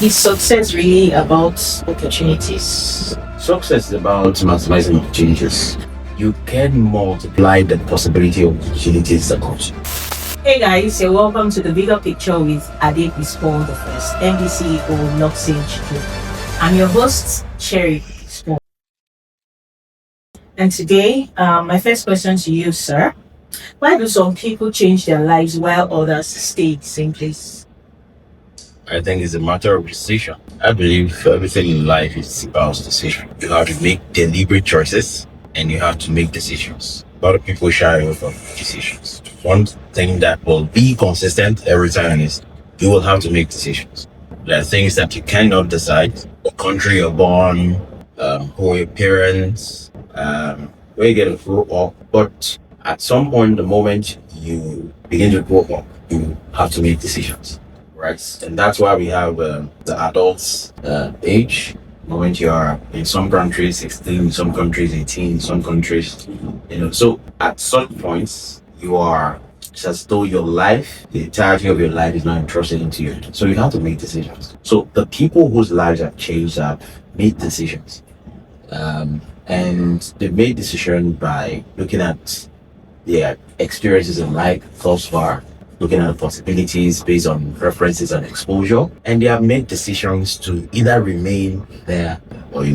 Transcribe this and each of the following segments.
Is success really about opportunities? Success is about maximizing opportunities. You can multiply the possibility of opportunities that comes. Hey guys, you're welcome to the bigger picture with Ade BlissPaul I, MD CEO Luxage Group. I'm your host, Cherry BlissPaul. And today, my first question to you, sir. Why do some people change their lives while others stay the same place? I think it's a matter of decision. I believe everything in life is about decision. You have to make deliberate choices and you have to make decisions. A lot of people shy away from decisions. One thing that will be consistent every time is you will have to make decisions. There are things that you cannot decide. What country you're born, who are your parents, where you get to grow up. But at some point, the moment you begin to grow up, you have to make decisions, right? And that's why we have the adults age. Moment you are in some countries 16, in some countries 18, in some countries, So at such points, you are, it's as though your life, the entirety of your life is not entrusted into you. So you have to make decisions. So the people whose lives have changed have made decisions. And they made decisions by looking at their experiences in life thus far, looking at the possibilities based on references and exposure, and they have made decisions to either remain there or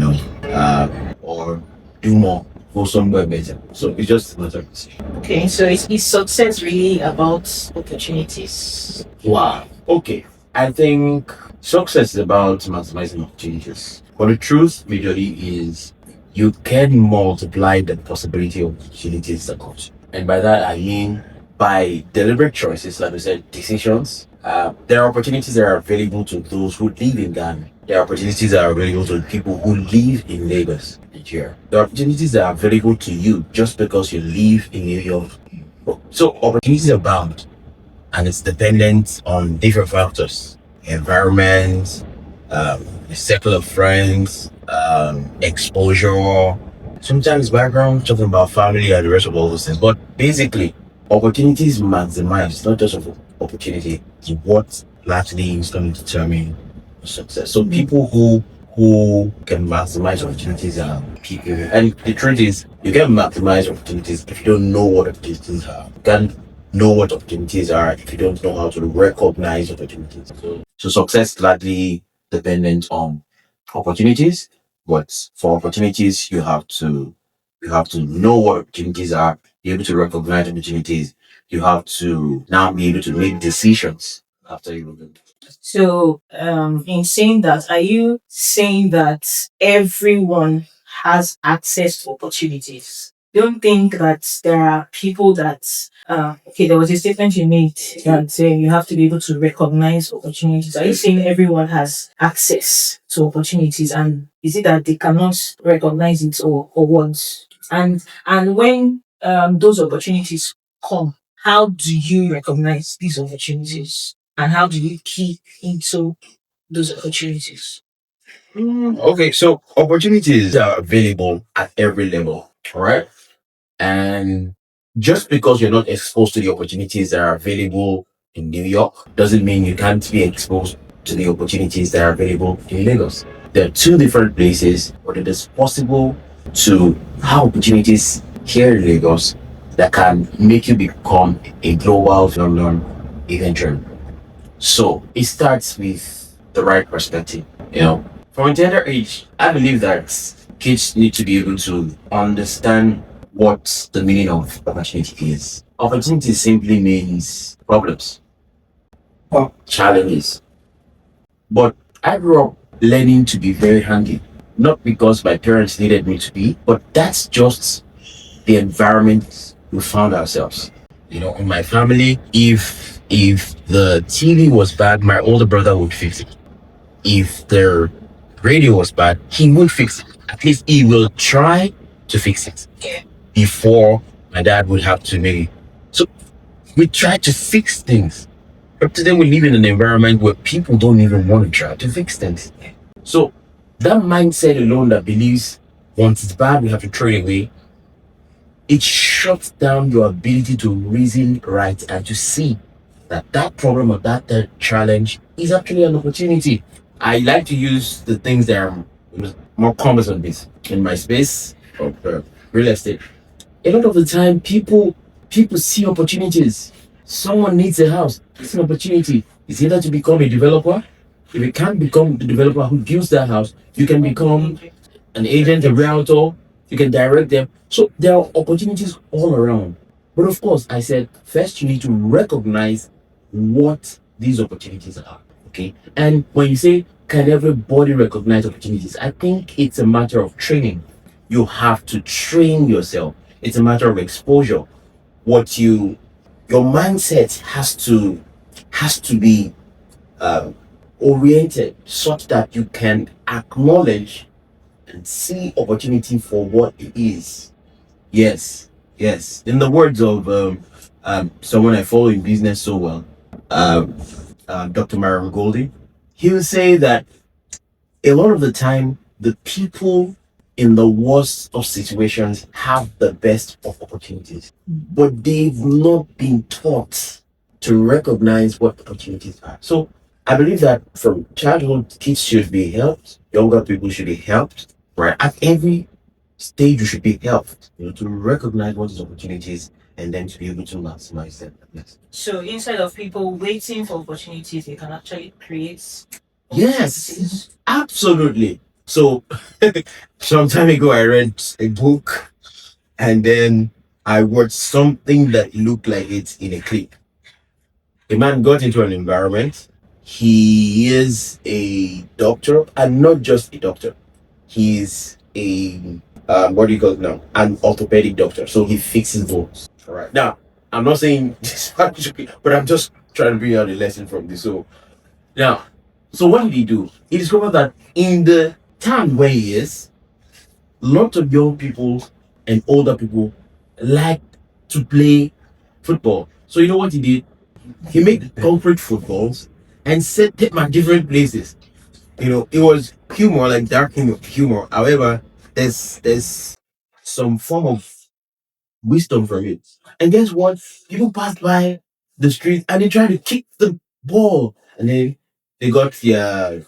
or do more, go somewhere better. So it's just a matter of decision. Okay, so is success really about opportunities? Wow. Okay. I think success is about maximizing opportunities. But the truth majorly is you can multiply the possibility of opportunities that comes. And by that I mean by deliberate choices, like I said, decisions. There are opportunities that are available to those who live in Ghana. There are opportunities that are available to people who live in Lagos, Nigeria. There are opportunities that are available to you just because you live in New York. So opportunities abound, and it's dependent on different factors: environment, the circle of friends, exposure, sometimes background, talking about family and the rest of all those things. But basically, opportunities maximize. It's not just of opportunity; it's what largely is going to determine success. So people who can maximize opportunities are people. And the truth is, you can maximize opportunities if you don't know what opportunities are. You can't know what opportunities are if you don't know how to recognize opportunities. So success is largely dependent on opportunities, but for opportunities you have to know what opportunities are, be able to recognize opportunities. You have to now be able to make decisions after you look at it. So, in saying that, are you saying that everyone has access to opportunities? Don't think that there are people that, okay, there was a statement you made that you have to be able to recognize opportunities. Are you saying everyone has access to opportunities, and is it that they cannot recognize it, or what? And when those opportunities come, how do you recognize these opportunities? And how do you keep into those opportunities? Okay, so opportunities are available at every level, all right? And just because you're not exposed to the opportunities that are available in New York doesn't mean you can't be exposed to the opportunities that are available in Lagos. There are two different places, but it is possible to have opportunities here in Lagos that can make you become a global phenomenon eventually. So it starts with the right perspective. From a tender age, I believe that kids need to be able to understand what the meaning of opportunity is. Opportunity simply means problems or challenges. But I grew up learning to be very handy, not because my parents needed me to be, but that's just the environment we found ourselves. In my family, if the TV was bad, my older brother would fix it. If the radio was bad, he would fix it. At least he will try to fix it before my dad would have to maybe. So we try to fix things. But today we live in an environment where people don't even want to try to fix things. So that mindset alone that believes once it's bad, we have to throw it away, it shuts down your ability to reason right and to see that problem or that challenge is actually an opportunity. I like to use the things that are more cumbersome bits in my space of real estate. A lot of the time, people see opportunities. Someone needs a house. It's an opportunity. It's either to become a developer. If you can't become the developer who builds that house, you can become an agent, a realtor. You can direct them. So there are opportunities all around. But of course, I said first you need to recognize what these opportunities are. Okay. And when you say, can everybody recognize opportunities? I think it's a matter of training. You have to train yourself. It's a matter of exposure. What you your mindset has to be uh, oriented such that you can acknowledge and see opportunity for what it is. Yes, yes. In the words of someone I follow in business so well, um, Dr. Myron Goldie, he will say that a lot of the time, the people in the worst of situations have the best of opportunities, but they've not been taught to recognize what opportunities are. So I believe that from childhood, kids should be helped, younger people should be helped, right? At every stage, you should be helped, to recognize what is opportunities and then to be able to maximize them. Yes. So instead of people waiting for opportunities, they can actually create Yes, opportunities. absolutely. So, some time ago, I read a book and then I watched something that looked like it in a clip. A man got into an environment. He is a doctor, and not just a doctor. He's a what do you call it now? An orthopedic doctor. So he fixes bones. All right. Now, I'm not saying this, but I'm just trying to bring out a lesson from this. So now, so what did he do? He discovered that in the town where he is, lots of young people and older people like to play football. So you know what he did? He made concrete footballs and set them at different places. It was humor, like dark humor. However, there's some form of wisdom from it. And guess what? People passed by the street and they tried to kick the ball, and then they got you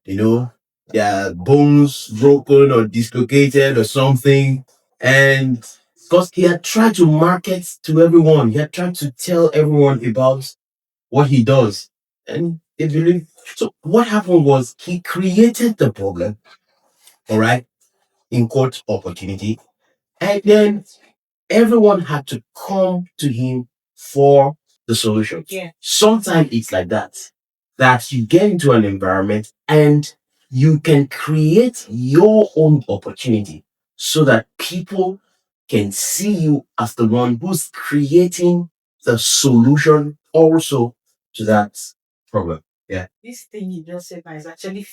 know, their bones broken or dislocated or something. And because he had tried to market to everyone, he had tried to tell everyone about what he does. And they believe. So what happened was he created the problem, all right, in quote opportunity. And then everyone had to come to him for the solution. Yeah. Sometimes it's like that you get into an environment and you can create your own opportunity so that people can see you as the one who's creating the solution also to that problem. Yeah. This thing you just said now is actually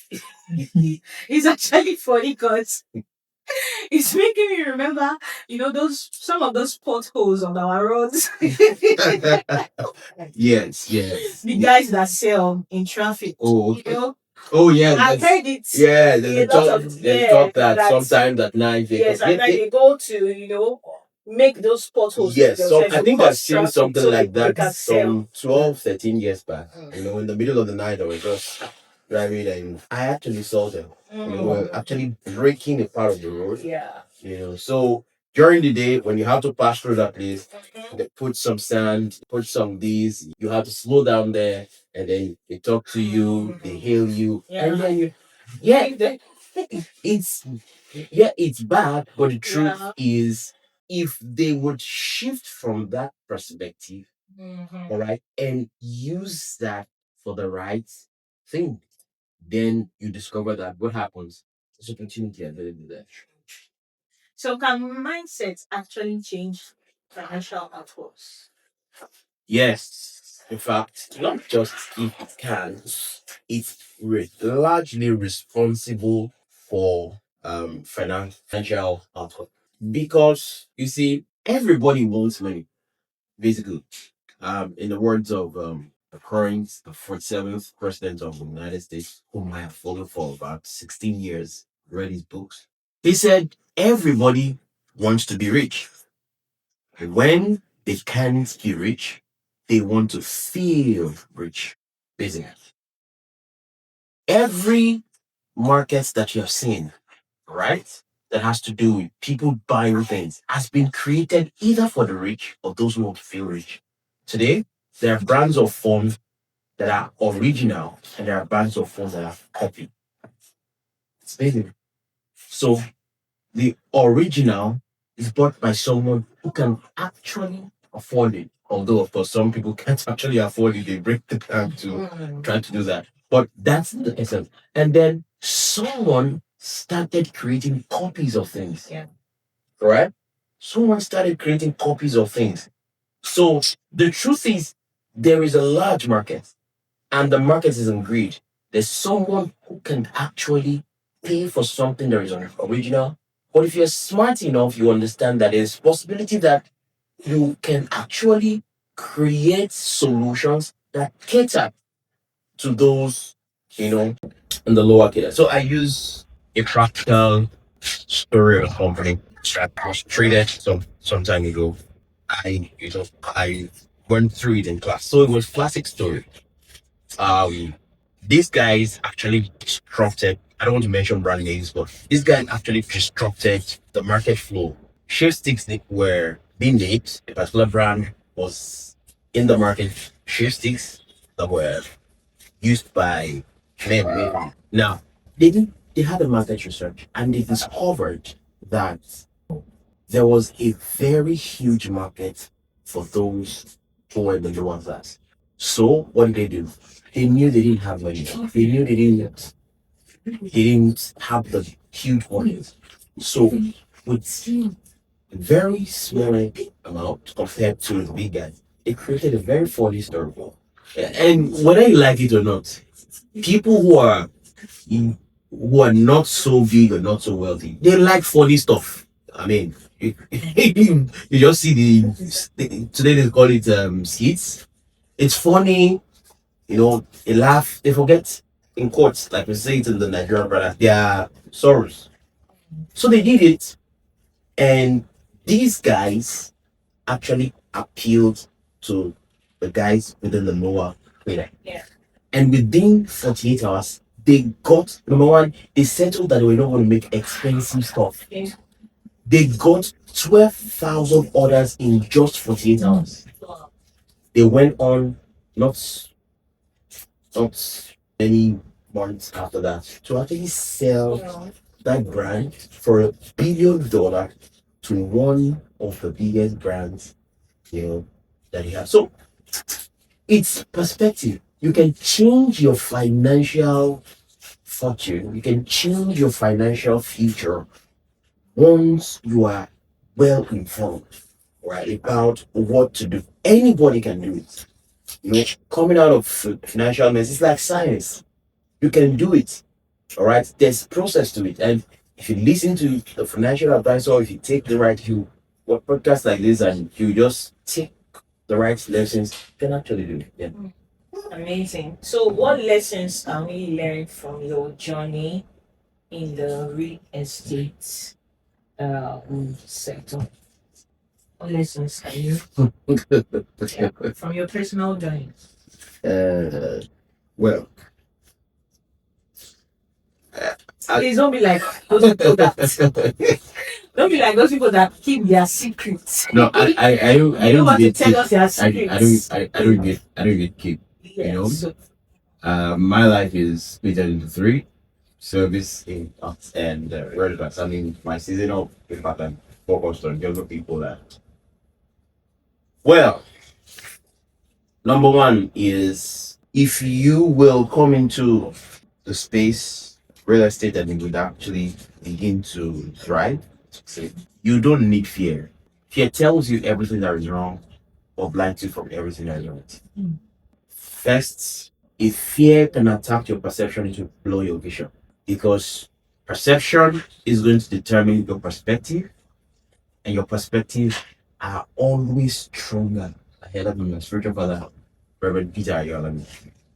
it's actually funny because it's making me remember, those some of those potholes on our roads. Yes, yes. The guys that sell in traffic. Oh, You know, oh yeah, I've heard it. yeah. There's A a lot talk. of There's yeah. talk that That sometimes at night they yes, and yeah, then they go to make those potholes yes. So themselves I to think I've cause seen traffic something so like they that can sell. some 12, 13 years back. In the middle of the night, I was just driving and I actually saw them. Were actually breaking a part of the road. Yeah. So during the day when you have to pass through that place, they put some sand, put some these. You have to slow down there, and then they talk to you, they hail you, and then yeah, it's it's bad, but the truth is, if they would shift from that perspective, all right, and use that for the right thing, then you discover that what happens. There's opportunity available there. So can mindset actually change financial outcomes? Yes, in fact, not just if it can, it's largely responsible for financial output. Because you see, everybody wants money, basically. In the words of the current, the 47th president of the United States, whom I have followed for about 16 years, read his books. He said everybody wants to be rich. When they can't be rich, they want to feel rich, basically. Every market that you have seen, right, that has to do with people buying things has been created either for the rich or those who want to feel rich. Today, there are brands of phones that are original and there are brands of phones that are copy. It's amazing. So the original is bought by someone who can actually afford it. Although, of course, some people can't actually afford it, they break the bank to try to do that. But that's the essence. And then someone started creating copies of things. Yeah. Right? Someone started creating copies of things. So the truth is, there is a large market, and the market is in greed. There's someone who can actually pay for something that is original. But if you're smart enough, you understand that there's possibility that you can actually create solutions that cater to those, in the lower tier. So I use a practical story of a company that was traded some time ago. I went through it in class. So it was classic story. Um, these guys actually disrupted. I don't want to mention brand names, but these guys actually disrupted the market flow. Shave sticks were being made. A particular brand was in the market. Shave sticks that were used by men. Now they had a market research and they discovered that there was a very huge market for those who were in the lower class. So what did they do? They knew they didn't have money. They knew they didn't have the huge audience. So with very small amount compared to the big guys, they created a very funny story. And whether you like it or not, people who are not so big or not so wealthy, they like funny stuff. I mean, you just see today they call it skits. It's funny, they laugh, they forget in courts, like we say it in the Nigerian brother, their sorrows. So they did it, and these guys actually appealed to the guys within the lower grade. Yeah. And within 48 hours, they got number one, they settled that they were not going to make expensive stuff. Yeah. They got 12,000 orders in just 48 hours. They went on not not many months after that to actually sell that brand for $1 billion to one of the biggest brands, that you have. So it's perspective. You can change your financial fortune, you can change your financial future once you are well informed, right, about what to do. Anybody can do it. Coming out of financial mess, it's like science. You can do it. All right. There's process to it. And if you listen to the financial advisor, if you take the right you what podcasts like this and you just take the right lessons, you can actually do it. Yeah. Amazing. So, what lessons can we learn from your journey in the real estate sector? What lessons can you from your personal journey? uh, well, Please don't be like those people that don't be like those people that keep their secrets. No, I You don't don't want to get tell keep. us your secrets. I don't get keep. Yes. My life is split into three: service, in arts, and relevance. I mean, my seasonal impact and focused on younger people. Well, number one is if you will come into the space real estate and you would actually begin to thrive, you don't need fear. Fear tells you everything that is wrong or blinds you from everything that is right. First, if fear can attack your perception, it will blow your vision because perception is going to determine your perspective, and your perspective are always stronger. I heard that from my spiritual father, Reverend Peter Ayala.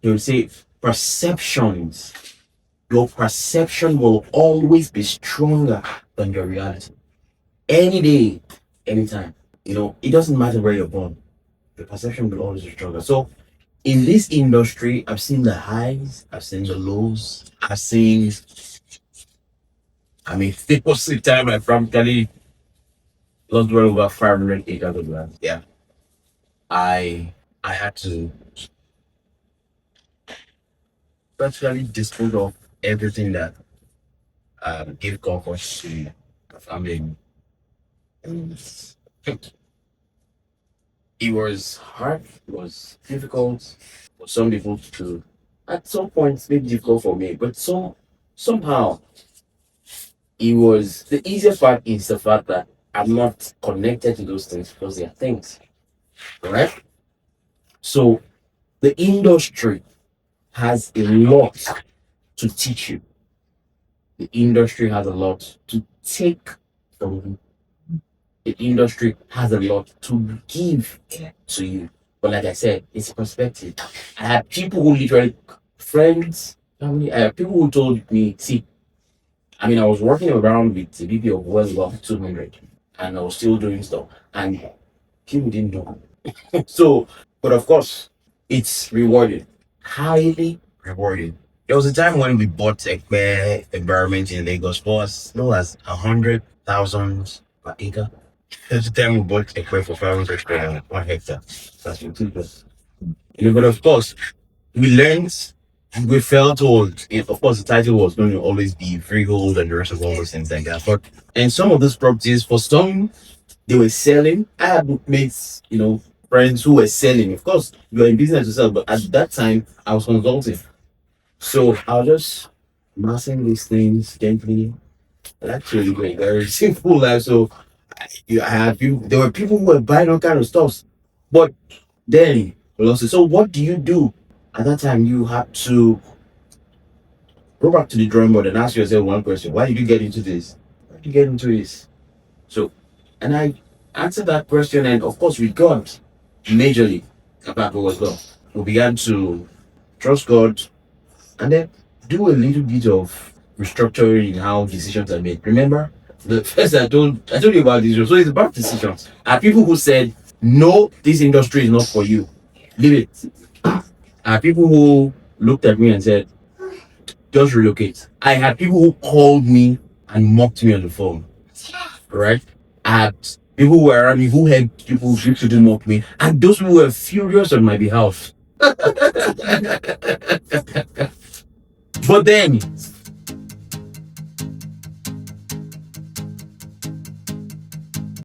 He would say, perceptions, your perception will always be stronger than your reality. Any day, anytime. It doesn't matter where you're born, the perception will always be stronger. So in this industry, I've seen the highs, I've seen the lows, I've seen, I mean, there was a time I practically lost well over 500 acres of land. Yeah. I I had to practically dispose of everything that gave comfort to the family. And it was hard, it was difficult for some people to, at some points, maybe difficult for me, but somehow it was the easiest part is the fact that I'm not connected to those things because they are things, right? So the industry has a lot to teach you. The industry has a lot to take from you. The industry has a lot to give to you. But like I said, it's perspective. I had people who literally, friends, family, I had people who told me, see, I mean, I was working around with a BP of well above 200 and I was still doing stuff. And people didn't know. So, but of course, it's rewarding, highly rewarding. There was a time when we bought a fair environment in Lagos for as low as 100,000 per acre. There's a time we bought a fair for 500 per 1 hectare. That's ridiculous. You know, but of course, we learned, we felt old. Of course, the title was going to always be freehold and the rest of all those things like that. But and some of those properties, for some, they were selling. I had mates, friends who were selling. Of course, you're in business to sell, but at that time, I was consulting. So I was just massing these things gently. And actually, a very simple life. So I had people, there were people who were buying all kind of stuff. But then, so what do you do? At that time, you have to go back to the drawing board and ask yourself one question: why did you get into this? Why did you get into this? So, and I answered that question, and of course, with God, majorly about what was God. We began to trust God and then do a little bit of restructuring in how decisions are made. Remember, the first I told you about this, so it's about decisions. Are people who said, no, this industry is not for you, leave it. Are people who looked at me and said, just relocate. I had people who called me and mocked me on the phone, right? I had people who were around me who had people who shouldn't mock me, and those who were furious on my behalf. But then